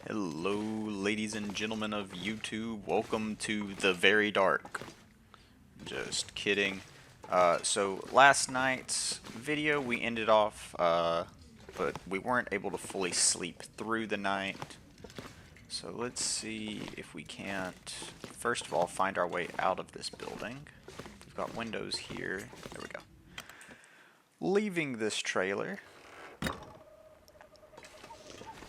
Hello, ladies and gentlemen of YouTube. Welcome to the Very Dark. Just kidding. So last night's video we ended off, but we weren't able to fully sleep through the night. So let's see if we can't, first of all, find our way out of this building. We've got windows here. There we go. Leaving this trailer.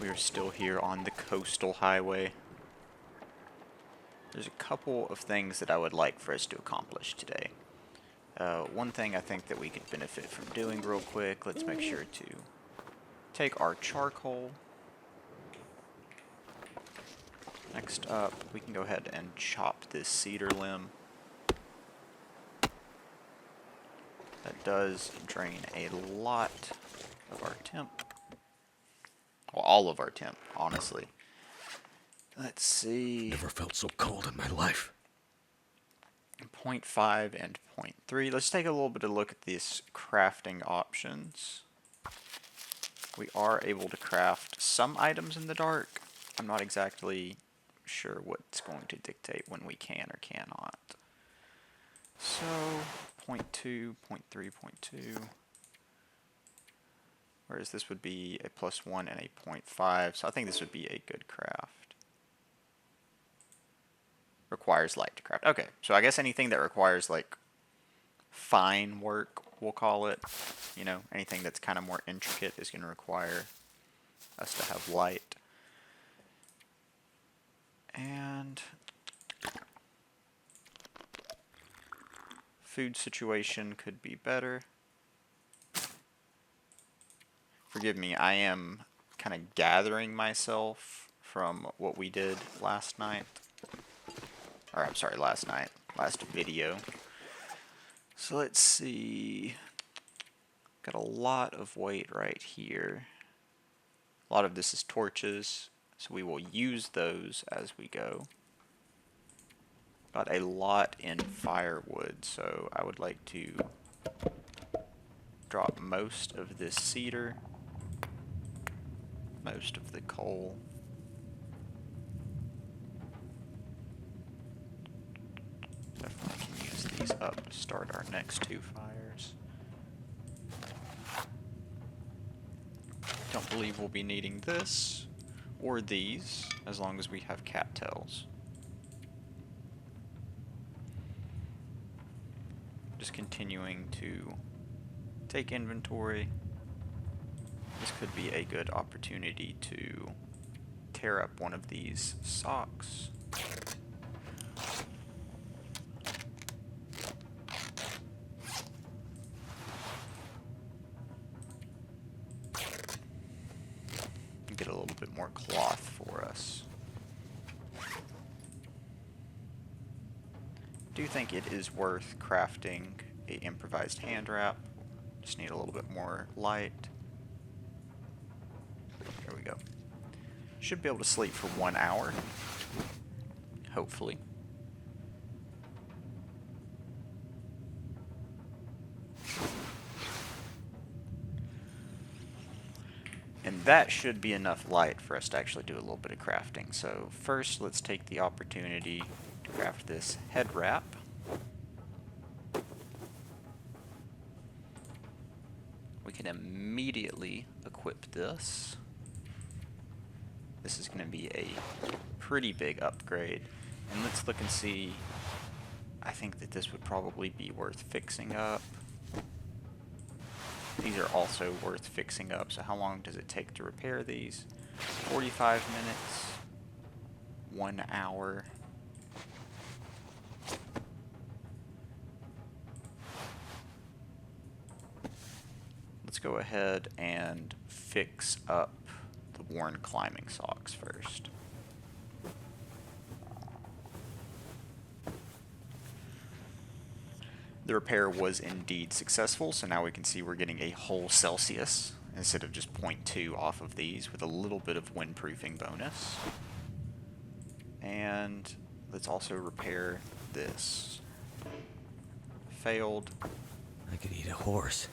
We are still here on the coastal highway. There's a couple of things that I would like for us to accomplish today. One thing I think that we could benefit from doing real quick, let's make sure to take our charcoal. Next up, we can go ahead and chop this cedar limb. That does drain a lot of our temp. Well, all of our temp, honestly. Let's see. Never felt so cold in my life. 0.5 and 0.3. Let's take a little bit of a look at these crafting options. We are able to craft some items in the dark. I'm not exactly sure what's going to dictate when we can or cannot. So, 0.2, 0.3, 0.2. Whereas this would be a +1 and a 0.5. So I think this would be a good craft. Requires light to craft. Okay, so I guess anything that requires like fine work, we'll call it, you know, anything that's kind of more intricate is going to require us to have light. And food situation could be better. Forgive me, I am kind of gathering myself from what we did last night. Or, I'm sorry, last video. So let's see. Got a lot of weight right here. A lot of this is torches, so we will use those as we go. Got a lot in firewood, so I would like to drop most of this cedar, most of the coal. Definitely can use these up to start our next two fires. Don't believe we'll be needing this or these as long as we have cattails. Just continuing to take inventory. This could be a good opportunity to tear up one of these socks. Get a little bit more cloth for us. Do think it is worth crafting a improvised hand wrap. Just need a little bit more light. There we go. Should be able to sleep for 1 hour. Hopefully. And that should be enough light for us to actually do a little bit of crafting. So first, let's take the opportunity to craft this head wrap. We can immediately equip this. This is going to be a pretty big upgrade. And let's look and see. I think that this would probably be worth fixing up. These are also worth fixing up. So how long does it take to repair these? 45 minutes. 1 hour. Let's go ahead and fix up the worn climbing socks first. The repair was indeed successful, so now we can see we're getting a whole Celsius instead of just 0.2 off of these with a little bit of windproofing bonus. And let's also repair this. Failed. I could eat a horse.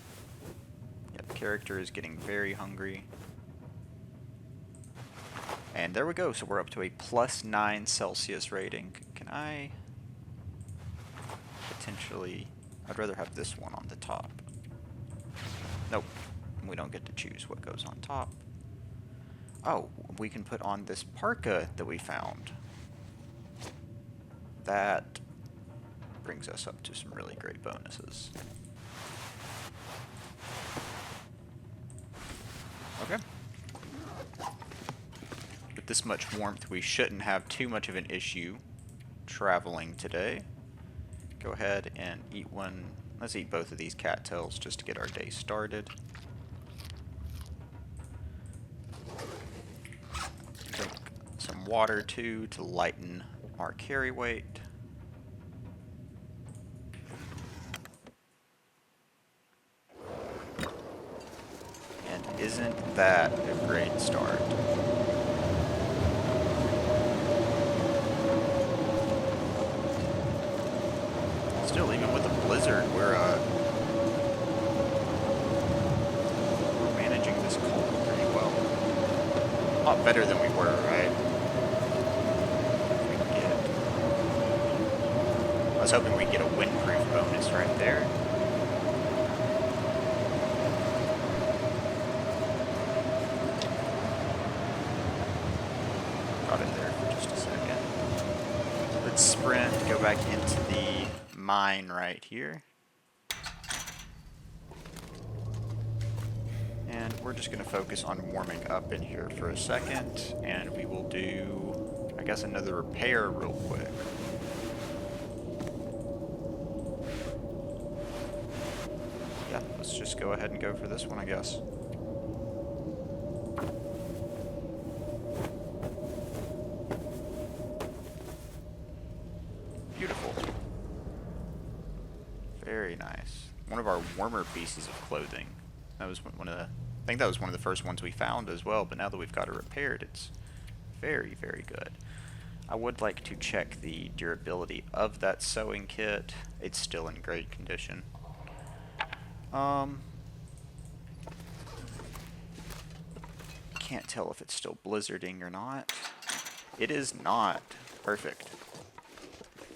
Yep, character is getting very hungry. And there we go. So we're up to a +9 Celsius rating. Can I potentially... I'd rather have this one on the top. Nope. We don't get to choose what goes on top. Oh, we can put on this parka that we found. That brings us up to some really great bonuses. Okay. With this much warmth, we shouldn't have too much of an issue traveling today. Go ahead and eat one. Let's eat both of these cattails just to get our day started. Drink some water too to lighten our carry weight. And isn't that a great start? Still, even with a blizzard, we're managing this cold pretty well. A lot better than we were, right? I was hoping we'd get a windproof bonus right there. Got it there for just a second. Let's sprint, go back into the mine right here. And we're just going to focus on warming up in here for a second, and we will do, I guess, another repair real quick. Yeah, let's just go ahead and go for this one, I guess. Beautiful. Very nice. One of our warmer pieces of clothing. That was one of the, I think that was one of the first ones we found as well, but now that we've got it repaired, it's very, very good. I would like to check the durability of that sewing kit. It's still in great condition. Can't tell if it's still blizzarding or not. It is not. Perfect.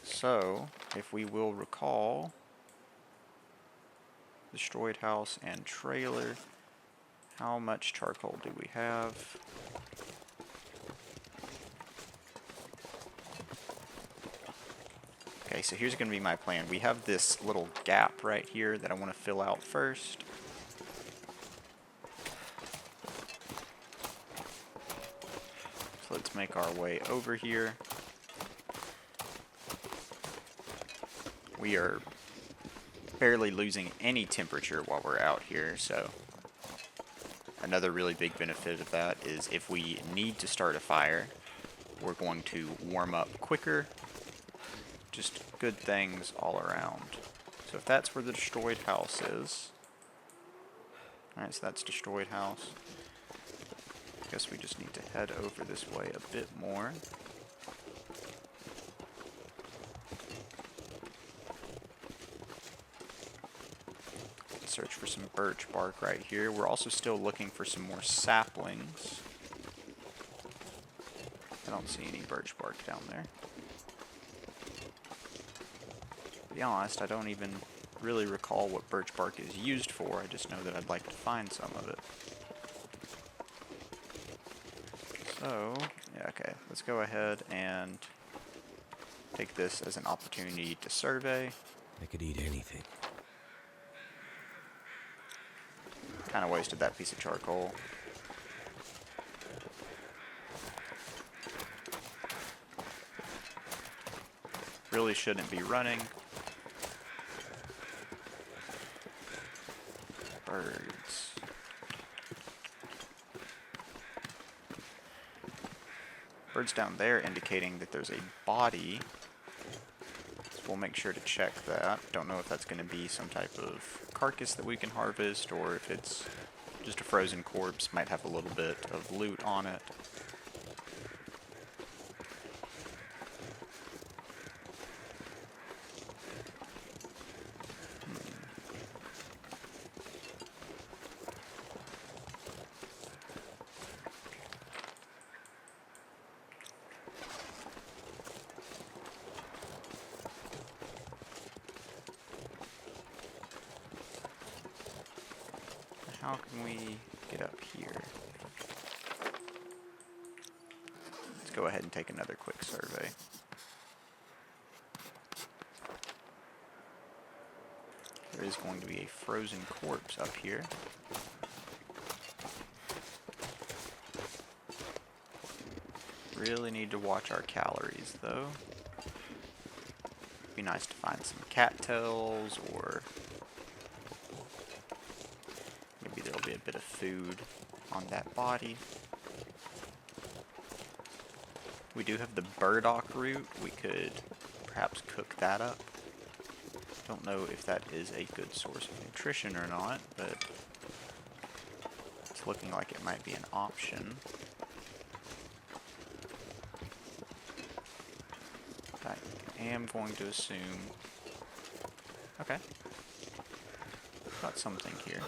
So, if we will recall, destroyed house and trailer. How much charcoal do we have? Okay, so here's going to be my plan. We have this little gap right here that I want to fill out first. So let's make our way over here. We are barely losing any temperature while we're out here, so another really big benefit of that is if we need to start a fire, we're going to warm up quicker. Just good things all around. So if that's where the destroyed house is. Alright, so that's destroyed house. I guess we just need to head over this way a bit more. Search for some birch bark right here. We're also still looking for some more saplings. I don't see any birch bark down there. To be honest, I don't even really recall what birch bark is used for. I just know that I'd like to find some of it. So, yeah, okay. Let's go ahead and take this as an opportunity to survey. I could eat anything. Kind of wasted that piece of charcoal. Really shouldn't be running. Birds. Birds down there indicating that there's a body. So we'll make sure to check that. Don't know if that's going to be some type of carcass that we can harvest, or if it's just a frozen corpse. Might have a little bit of loot on it. how can we get up here? Let's go ahead and take another quick survey. There is going to be a frozen corpse up here. Really need to watch our calories, though. Be nice to find some cattails, or maybe there'll be a bit of food on that body. We do have the burdock root. We could perhaps cook that up. Don't know if that is a good source of nutrition or not, but it's looking like it might be an option. I am going to assume... Okay. Got something here.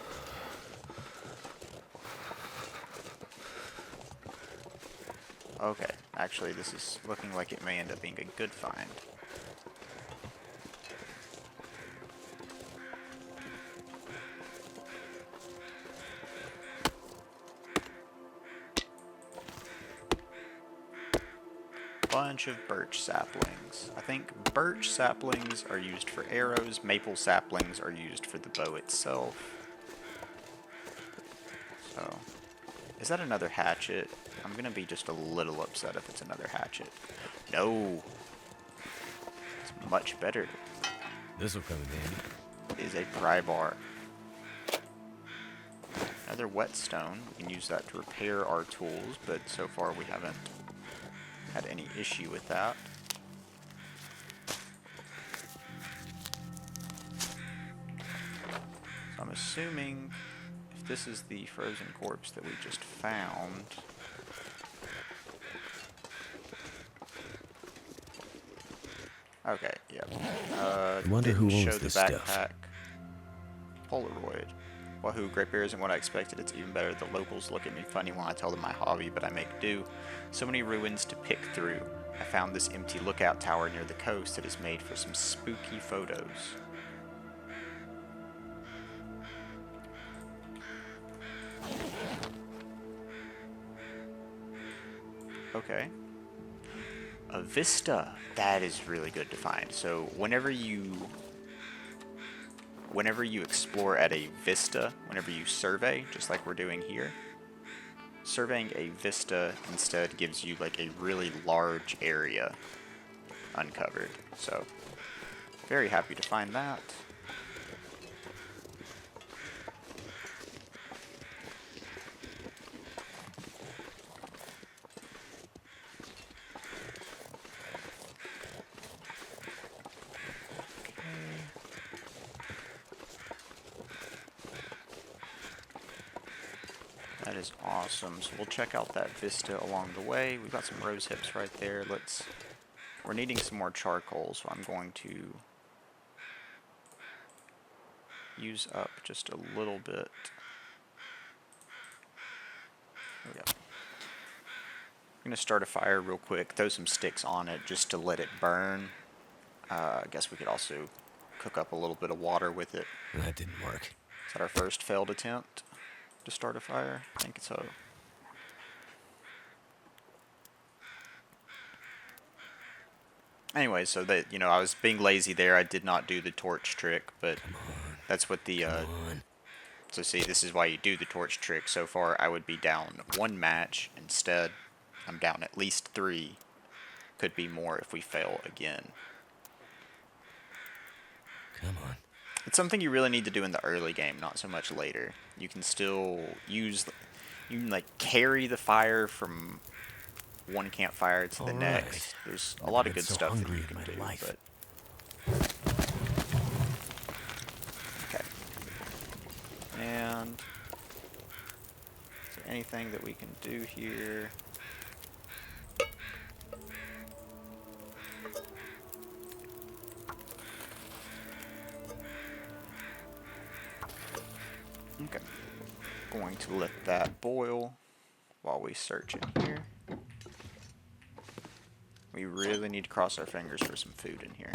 Okay, actually this is looking like it may end up being a good find. Bunch of birch saplings. I think birch saplings are used for arrows, maple saplings are used for the bow itself. So, is that another hatchet? I'm gonna be just a little upset if it's another hatchet. No! It's much better. This'll come in handy. It is a pry bar. Another whetstone. We can use that to repair our tools, but so far we haven't had any issue with that. So I'm assuming if this is the frozen corpse that we just found, okay, yeah. Wonder who didn't owns show the this backpack. stuff. Polaroid. Wahoo, Great Bear isn't what I expected. It's even better. The locals look at me funny when I tell them my hobby, but I make do. So many ruins to pick through. I found this empty lookout tower near the coast that is made for some spooky photos. Okay. A vista. That is really good to find. So whenever you explore at a vista, whenever you survey, just like we're doing here, surveying a vista instead gives you like a really large area uncovered. So, very happy to find that. That is awesome. So we'll check out that vista along the way. We've got some rose hips right there. We're needing some more charcoal, so I'm going to use up just a little bit. There we go. I'm going to start a fire real quick, throw some sticks on it just to let it burn. I guess we could also cook up a little bit of water with it. That didn't work. Is that our first failed attempt to start a fire? I think so. Anyway, so that, I was being lazy there. I did not do the torch trick, but that's what the, so see, this is why you do the torch trick. So far, I would be down 1 match. Instead, I'm down at least 3. Could be more if we fail again. Come on. It's something you really need to do in the early game, not so much later. You can still you can like carry the fire from one campfire to the next. There's a lot of good stuff that you can do, but okay. And is there anything that we can do here? Okay. Going to let that boil while we search in here. We really need to cross our fingers for some food in here.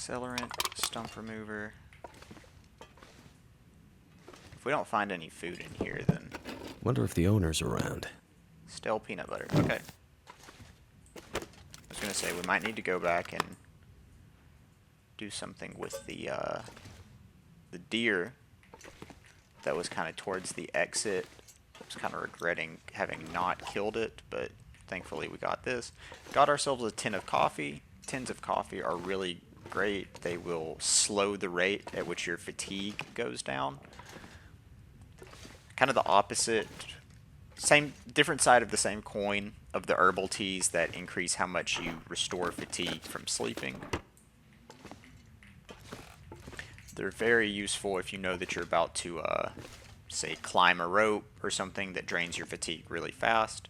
Accelerant, stump remover. If we don't find any food in here, then... Wonder if the owner's around. Stale peanut butter. Okay. I was going to say, we might need to go back and do something with the deer that was kind of towards the exit. I was kind of regretting having not killed it, but thankfully we got this. Got ourselves a tin of coffee. Tins of coffee are really great. They will slow the rate at which your fatigue goes down. Kind of the opposite, different side of the same coin of the herbal teas that increase how much you restore fatigue from sleeping. They're very useful if you know that you're about to, say, climb a rope or something that drains your fatigue really fast.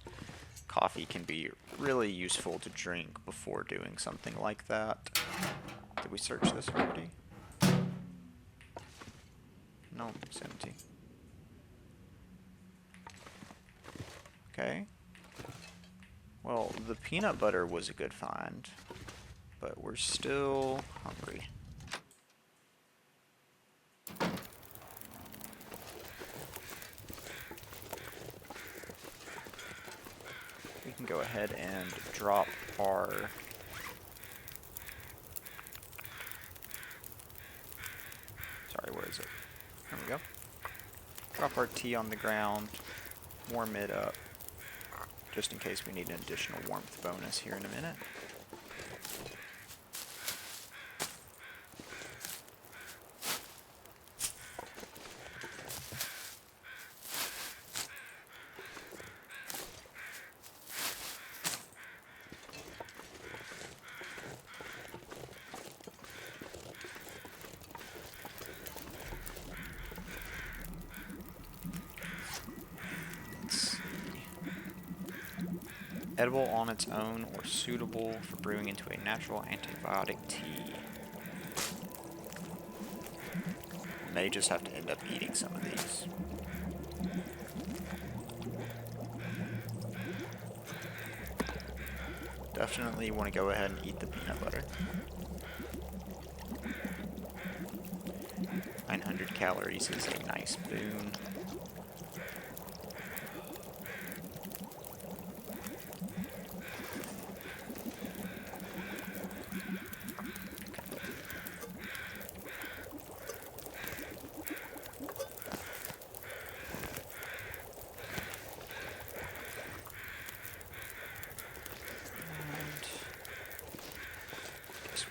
Coffee can be really useful to drink before doing something like that. Did we search this already? No, it's empty. Okay. Well, the peanut butter was a good find, but we're still hungry. We can go ahead and drop our... Sorry, where is it? There we go. Drop our tea on the ground, warm it up, just in case we need an additional warmth bonus here in a minute. Edible on its own or suitable for brewing into a natural antibiotic tea. May just have to end up eating some of these. Definitely want to go ahead and eat the peanut butter. 900 calories is a nice boon.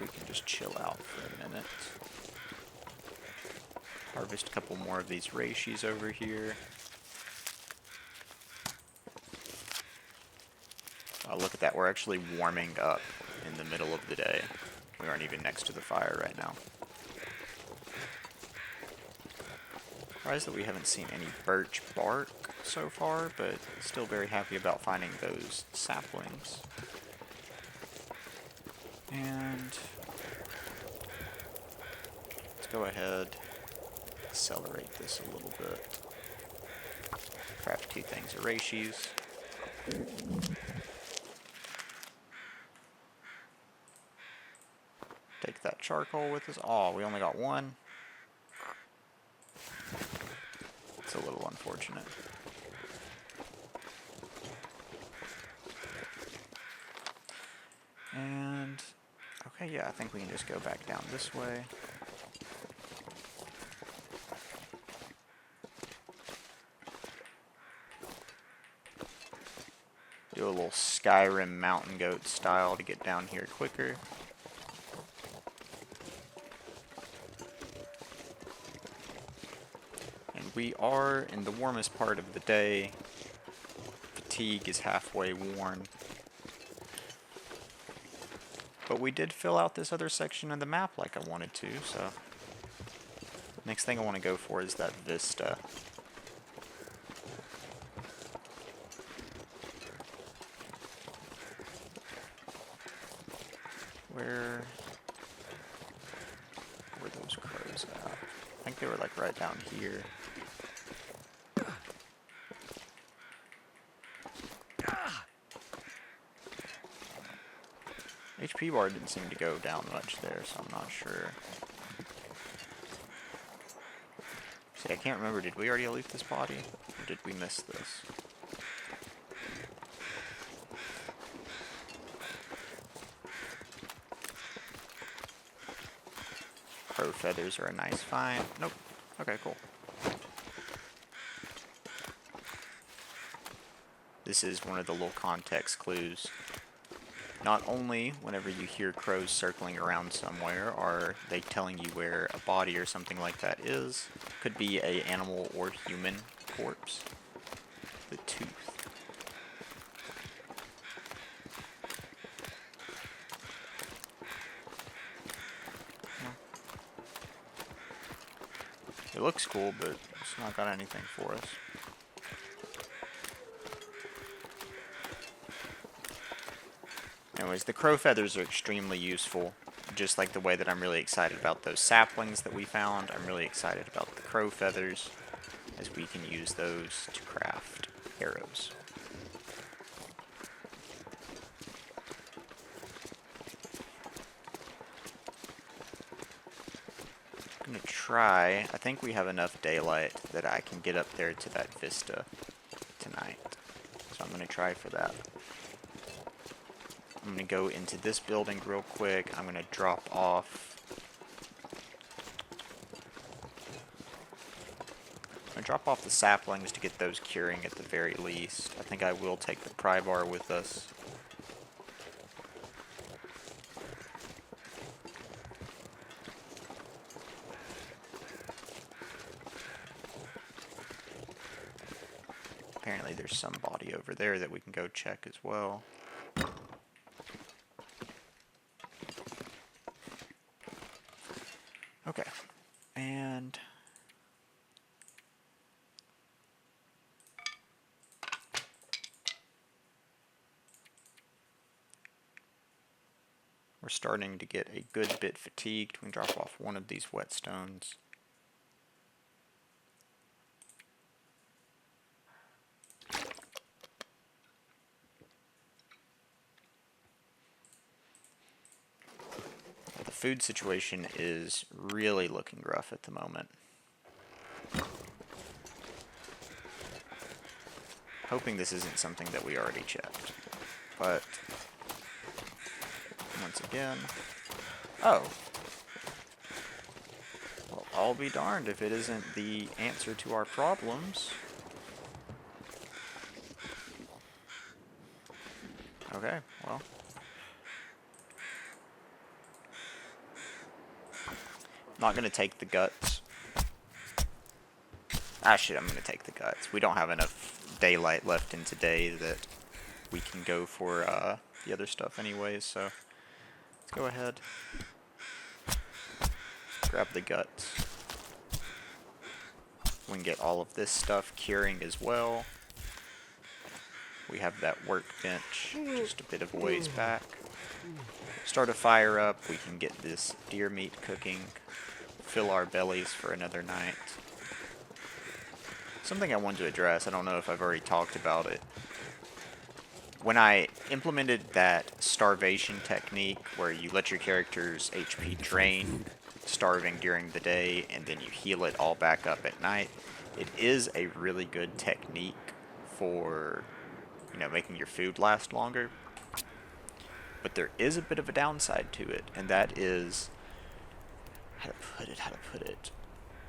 We can just chill out for a minute. Harvest a couple more of these reishi over here. Oh, look at that, we're actually warming up in the middle of the day. We aren't even next to the fire right now. Surprised that we haven't seen any birch bark so far, but still very happy about finding those saplings. And let's go ahead, accelerate this a little bit. Craft 2 things of reishis. Take that charcoal with us. Oh, we only got one. It's a little unfortunate. And okay, yeah, I think we can just go back down this way. Do a little Skyrim mountain goat style to get down here quicker. And we are in the warmest part of the day. Fatigue is halfway worn. But we did fill out this other section of the map like I wanted to, so... Next thing I want to go for is that vista. Where were those crows at? I think they were like right down here. HP bar didn't seem to go down much there, so I'm not sure. See, I can't remember, did we already loot this body? Or did we miss this? Crow feathers are a nice find. Nope. Okay, cool. This is one of the little context clues. Not only, whenever you hear crows circling around somewhere, are they telling you where a body or something like that is. Could be a animal or human corpse. The tooth. It looks cool, but it's not got anything for us. Anyways, the crow feathers are extremely useful, just like the way that I'm really excited about those saplings that we found. I'm really excited about the crow feathers, as we can use those to craft arrows. I'm gonna try, I think we have enough daylight that I can get up there to that vista tonight. So I'm gonna try for that. I'm going to go into this building real quick. I'm going to drop off. I'm going to drop off the saplings to get those curing at the very least. I think I will take the pry bar with us. Apparently there's some body over there that we can go check as well. Okay, and we're starting to get a good bit fatigued. We can drop off one of these whetstones. The food situation is really looking rough at the moment. Hoping this isn't something that we already checked. But once again, oh. Well, I'll be darned if it isn't the answer to our problems. Okay, well. Not gonna take the guts. Ah shit, I'm gonna take the guts. We don't have enough daylight left in today that we can go for the other stuff anyways, so let's go ahead. Grab the guts. We can get all of this stuff curing as well. We have that workbench just a bit of a ways back. Start a fire up, we can get this deer meat cooking. Fill our bellies for another night. Something I wanted to address, I don't know if I've already talked about it. When I implemented that starvation technique where you let your character's HP drain, starving during the day, and then you heal it all back up at night, it is a really good technique for, you know, making your food last longer. But there is a bit of a downside to it, and that is, how to put it.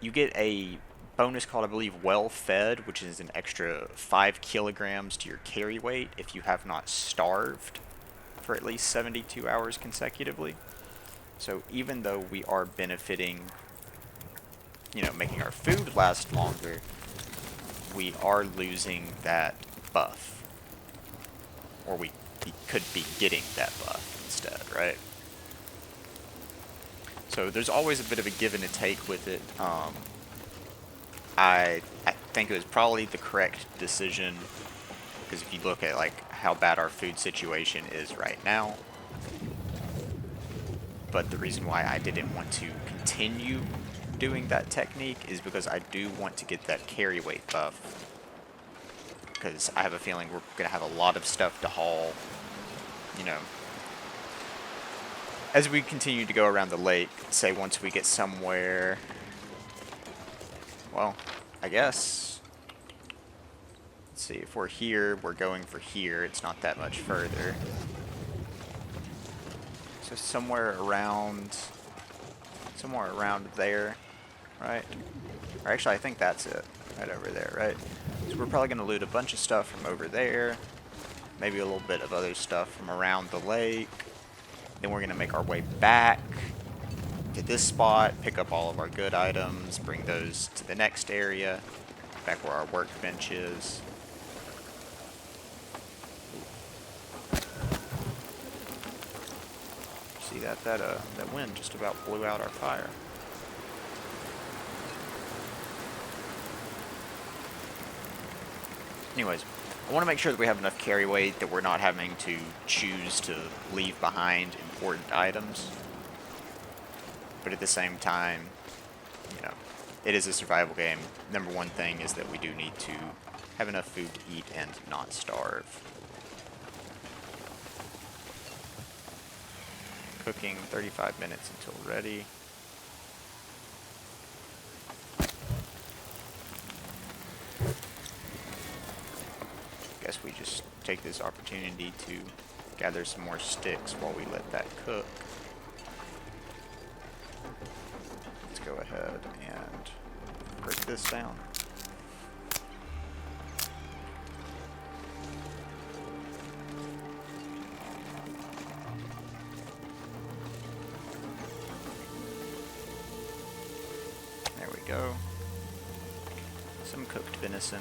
You get a bonus called, I believe, well fed, which is an extra 5 kilograms to your carry weight if you have not starved for at least 72 hours consecutively. So even though we are benefiting, you know, making our food last longer, we are losing that buff. Or we could be getting that buff instead, right? So there's always a bit of a give and a take with it. I think it was probably the correct decision, because if you look at like how bad our food situation is right now, but the reason why I didn't want to continue doing that technique is because I do want to get that carry weight buff, because I have a feeling we're going to have a lot of stuff to haul, you know, as we continue to go around the lake, say once we get somewhere, well, I guess, let's see, if we're here, we're going for here, it's not that much further. So somewhere around there, right? Or actually, I think that's it, right over there, right? So we're probably going to loot a bunch of stuff from over there, maybe a little bit of other stuff from around the lake. Then we're going to make our way back to this spot, pick up all of our good items, bring those to the next area, back where our workbench is. See that? That wind just about blew out our fire. Anyways, I want to make sure that we have enough carry weight that we're not having to choose to leave behind important items. But at the same time, you know, it is a survival game. Number one thing is that we do need to have enough food to eat and not starve. Cooking 35 minutes until ready. Guess we just take this opportunity to gather some more sticks while we let that cook. Let's go ahead and break this down. There we go. Some cooked venison.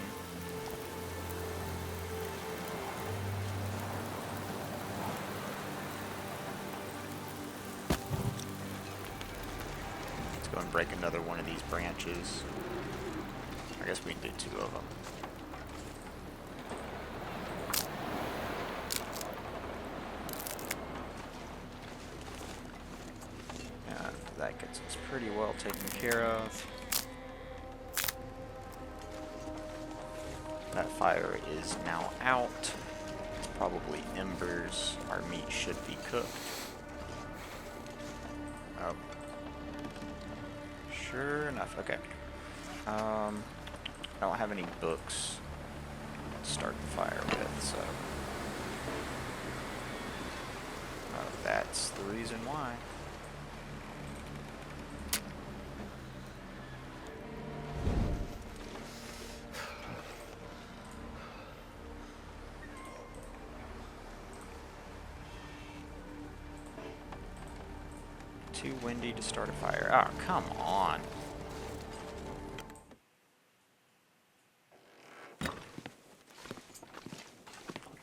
Go and break another one of these branches. I guess we can do 2 of them. And that gets us pretty well taken care of. That fire is now out. It's probably embers. Our meat should be cooked. Oh. Sure enough, okay. I don't have any books to start the fire with, so that's the reason why. Too windy to start a fire. Oh, come on.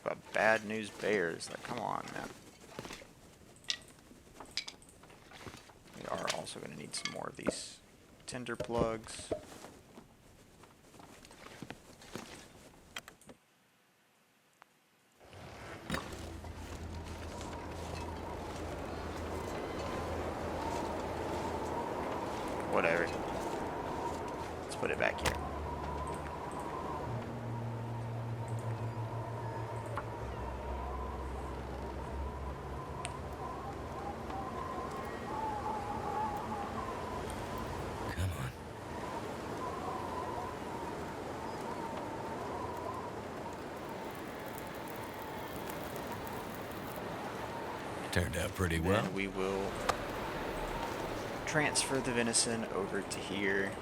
But bad news bears. Like, come on, man. We are also going to need some more of these tinder plugs. Whatever. Let's put it back here. Come on. Turned out pretty well. Then we will transfer the venison over to here.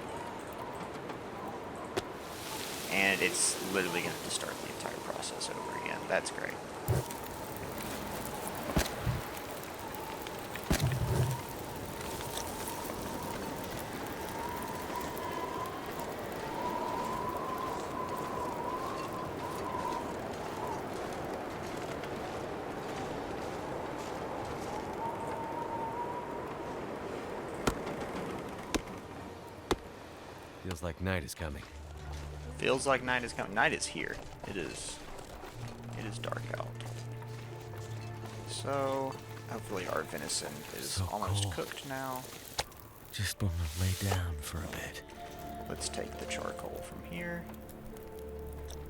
And it's literally going to start the entire process over again. That's great. Feels like night is coming. Feels like night is coming. Night is here. It is dark out. So, hopefully our venison is So almost cold. cooked now. Just wanna lay down for a bit. Let's take the charcoal from here.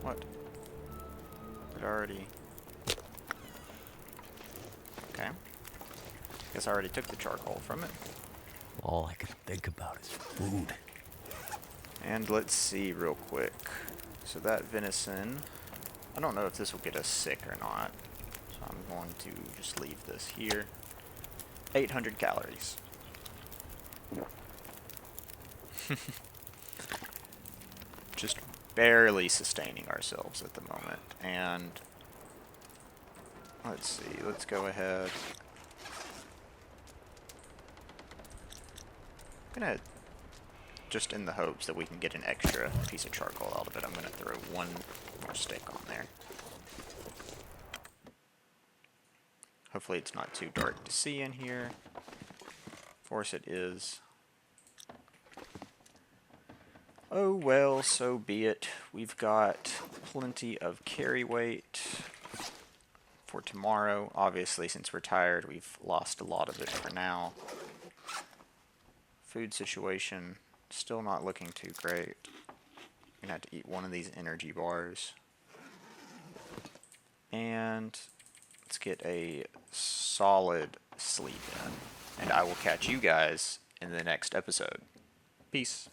What? It already... Okay. Guess I already took the charcoal from it. All I can think about is food. And let's see real quick. So that venison, I don't know if this will get us sick or not. So I'm going to just leave this here. 800 calories. Just barely sustaining ourselves at the moment. And let's see, let's go ahead. I'm gonna, just in the hopes that we can get an extra piece of charcoal out of it, I'm gonna throw one more stick on there. Hopefully it's not too dark to see in here. Of course it is. Oh well, so be it. We've got plenty of carry weight for tomorrow. Obviously, since we're tired, we've lost a lot of it for now. Food situation, still not looking too great. I'm gonna have to eat one of these energy bars. And let's get a solid sleep in. And I will catch you guys in the next episode. Peace.